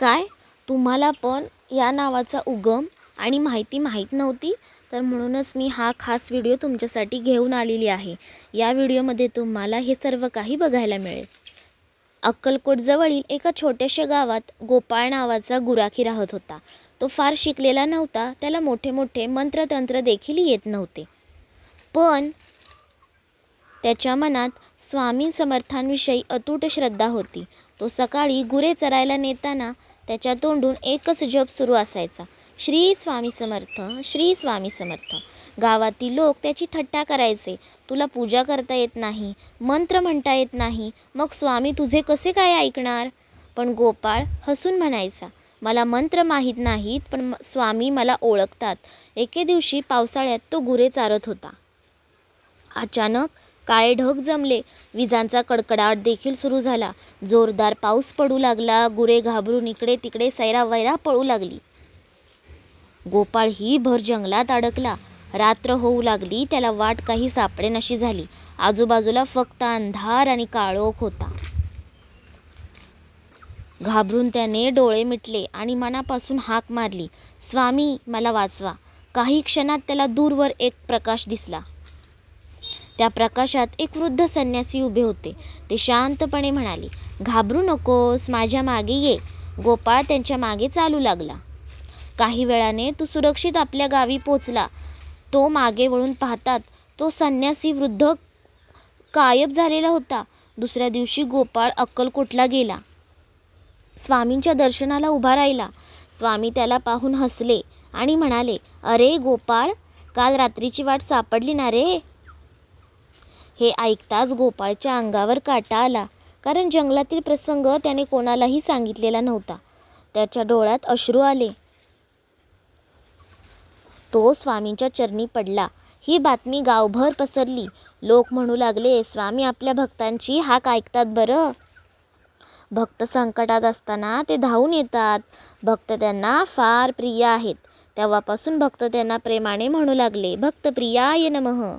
काय तुम्हाला पण या नावाचा उगम आणि माहिती माहीत नव्हती? तर म्हणूनच मी हा खास व्हिडिओ तुमच्यासाठी घेऊन आलेली आहे. या व्हिडिओमध्ये तुम्हाला हे सर्व काही बघायला मिळेल. अक्कलकोटजवळील एका छोट्याशा गावात गोपाळ नावाचा गुराखी राहत होता. तो फार शिकलेला नव्हता. त्याला मोठे मोठे मंत्रतंत्र देखील येत नव्हते. पण त्याच्या मनात स्वामी समर्थांविषयी अतूट श्रद्धा होती. तो सकाळी गुरे चरायला नेताना त्याच्या तोंडून एकच जप सुरू असायचा, श्री स्वामी समर्थ, श्री स्वामी समर्थ. गावातील लोक त्याची थट्टा करायचे, तुला पूजा करता येत नाही, मंत्र म्हणता येत नाही, मग स्वामी तुझे कसे काय ऐकणार? पण गोपाळ हसून म्हणायचा, मला मंत्र माहीत नाहीत, पण स्वामी मला ओळखतात. एके दिवशी पावसाळ्यात तो गुरे चारत होता. अचानक काळे ढग जमले. विजांचा कडकडाट देखील सुरू झाला. जोरदार पाऊस पडू लागला. गुरे घाबरून इकडे तिकडे सैरावैरा पळू लागली. गोपाळ ही भर जंगलात अडकला. रात्र होऊ लागली. त्याला वाट काही सापडेनाशी झाली. आजूबाजूला फक्त अंधार आणि काळोख होता. घाबरून त्याने डोळे मिटले आणि मनापासून हाक मारली, स्वामी मला वाचवा. काही क्षणात त्याला दूरवर एक प्रकाश दिसला. त्या प्रकाशात एक वृद्ध संन्यासी उभे होते. ते शांतपणे म्हणाले, घाबरू नकोस, माझ्या मागे ये. गोपाळ त्यांच्या मागे चालू लागला. काही वेळाने तो सुरक्षित आपल्या गावी पोचला. तो मागे वळून पाहतात तो संन्यासी वृद्ध गायब झालेला होता. दुसऱ्या दिवशी गोपाळ अक्कलकोटला गेला. स्वामींच्या दर्शनाला उभा राहिला. स्वामी त्याला पाहून हसले आणि म्हणाले, अरे गोपाळ, काल रात्रीची वाट सापडली ना रे? हे ऐकताच गोपाळच्या अंगावर काटा आला, कारण जंगलातील प्रसंग त्याने कोणालाही सांगितलेला नव्हता. त्याच्या डोळ्यात अश्रू आले. तो स्वामींच्या चरणी पडला. ही बातमी गावभर पसरली. लोक म्हणू लागले, स्वामी आपल्या भक्तांची हाक ऐकतात बरं. भक्त संकटात असताना ते धावून येतात. भक्त त्यांना फार प्रिय आहेत. तेव्हापासून भक्त त्यांना प्रेमाने म्हणू लागले, भक्तप्रियाय नमः.